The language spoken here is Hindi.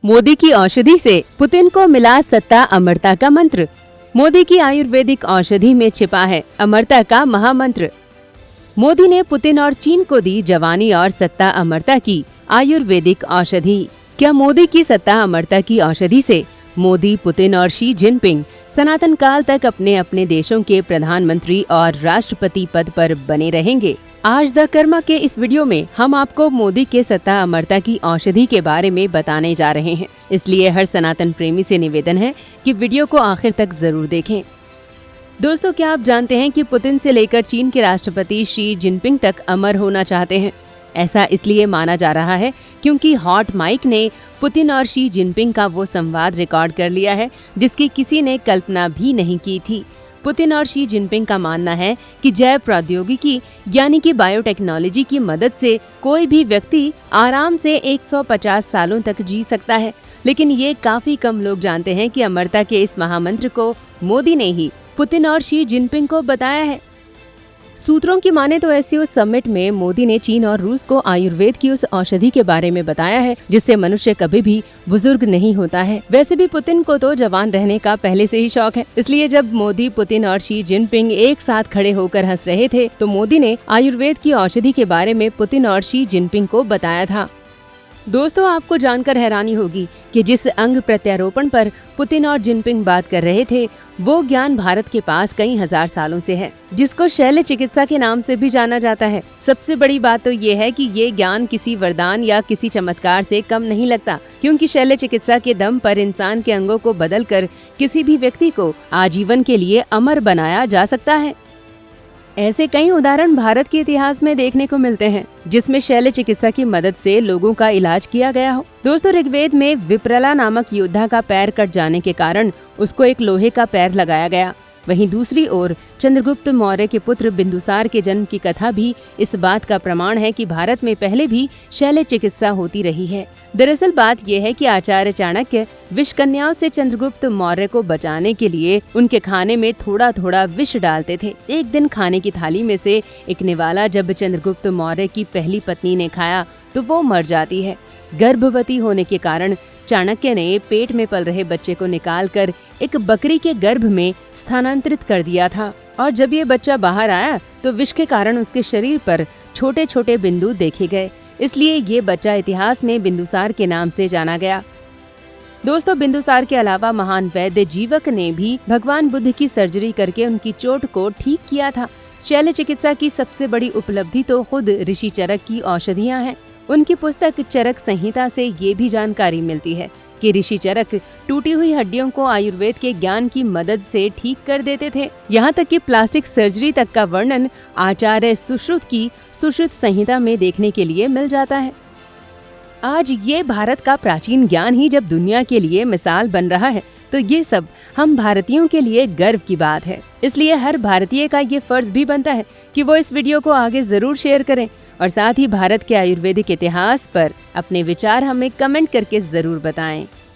मोदी की औषधि से पुतिन को मिला सत्ता अमरता का मंत्र। मोदी की आयुर्वेदिक औषधि में छिपा है अमरता का महामंत्र। मोदी ने पुतिन और चीन को दी जवानी और सत्ता अमरता की आयुर्वेदिक औषधि। क्या मोदी की सत्ता अमरता की औषधि से मोदी, पुतिन और शी जिनपिंग सनातन काल तक अपने अपने देशों के प्रधानमंत्री और राष्ट्रपति पद पर बने रहेंगे? आज द कर्मा के इस वीडियो में हम आपको मोदी के सत्ता अमरता की औषधि के बारे में बताने जा रहे हैं। इसलिए हर सनातन प्रेमी से निवेदन है कि वीडियो को आखिर तक जरूर देखें। दोस्तों, क्या आप जानते हैं कि पुतिन से लेकर चीन के राष्ट्रपति शी जिनपिंग तक अमर होना चाहते हैं? ऐसा इसलिए माना जा रहा है क्योंकि हॉट माइक ने पुतिन और शी जिनपिंग का वो संवाद रिकॉर्ड कर लिया है जिसकी किसी ने कल्पना भी नहीं की थी। पुतिन और शी जिनपिंग का मानना है कि जैव प्रौद्योगिकी यानी कि बायोटेक्नोलॉजी की मदद से कोई भी व्यक्ति आराम से 150 सालों तक जी सकता है। लेकिन ये काफी कम लोग जानते हैं कि अमरता के इस महामंत्र को मोदी ने ही पुतिन और शी जिनपिंग को बताया है। सूत्रों की माने तो एससीओ समिट में मोदी ने चीन और रूस को आयुर्वेद की उस औषधि के बारे में बताया है जिससे मनुष्य कभी भी बुजुर्ग नहीं होता है। वैसे भी पुतिन को तो जवान रहने का पहले से ही शौक है, इसलिए जब मोदी, पुतिन और शी जिनपिंग एक साथ खड़े होकर हंस रहे थे तो मोदी ने आयुर्वेद की औषधि के बारे में पुतिन और शी जिनपिंग को बताया था। दोस्तों, आपको जानकर हैरानी होगी कि जिस अंग प्रत्यारोपण पर पुतिन और जिनपिंग बात कर रहे थे वो ज्ञान भारत के पास कई हजार सालों से है, जिसको शल्य चिकित्सा के नाम से भी जाना जाता है। सबसे बड़ी बात तो ये है कि ये ज्ञान किसी वरदान या किसी चमत्कार से कम नहीं लगता, क्योंकि शल्य चिकित्सा के दम पर इंसान के अंगों को बदलकर किसी भी व्यक्ति को आजीवन के लिए अमर बनाया जा सकता है। ऐसे कई उदाहरण भारत के इतिहास में देखने को मिलते हैं जिसमें शल्य चिकित्सा की मदद से लोगों का इलाज किया गया हो। दोस्तों, ऋग्वेद में विप्रला नामक योद्धा का पैर कट जाने के कारण उसको एक लोहे का पैर लगाया गया। वहीं दूसरी ओर चंद्रगुप्त मौर्य के पुत्र बिंदुसार के जन्म की कथा भी इस बात का प्रमाण है कि भारत में पहले भी शल्य चिकित्सा होती रही है। दरअसल बात यह है कि आचार्य चाणक्य विष कन्याओं से चंद्रगुप्त मौर्य को बचाने के लिए उनके खाने में थोड़ा थोड़ा विष डालते थे। एक दिन खाने की थाली में से एक निवाला जब चंद्रगुप्त मौर्य की पहली पत्नी ने खाया तो वो मर जाती है। गर्भवती होने के कारण चाणक्य ने पेट में पल रहे बच्चे को निकालकर एक बकरी के गर्भ में स्थानांतरित कर दिया था और जब ये बच्चा बाहर आया तो विष के कारण उसके शरीर पर छोटे छोटे बिंदु देखे गए, इसलिए ये बच्चा इतिहास में बिंदुसार के नाम से जाना गया। दोस्तों, बिंदुसार के अलावा महान वैद्य जीवक ने भी भगवान बुद्ध की सर्जरी करके उनकी चोट को ठीक किया था। शल्य चिकित्सा की सबसे बड़ी उपलब्धि तो खुद ऋषि चरक की औषधियाँ हैं। उनकी पुस्तक चरक संहिता से ये भी जानकारी मिलती है कि ऋषि चरक टूटी हुई हड्डियों को आयुर्वेद के ज्ञान की मदद से ठीक कर देते थे। यहाँ तक कि प्लास्टिक सर्जरी तक का वर्णन आचार्य सुश्रुत की सुश्रुत संहिता में देखने के लिए मिल जाता है। आज ये भारत का प्राचीन ज्ञान ही जब दुनिया के लिए मिसाल बन रहा है तो ये सब हम भारतीयों के लिए गर्व की बात है। इसलिए हर भारतीय का ये फर्ज भी बनता है कि वो इस वीडियो को आगे जरूर शेयर करें और साथ ही भारत के आयुर्वेदिक इतिहास पर अपने विचार हमें कमेंट करके जरूर बताएं।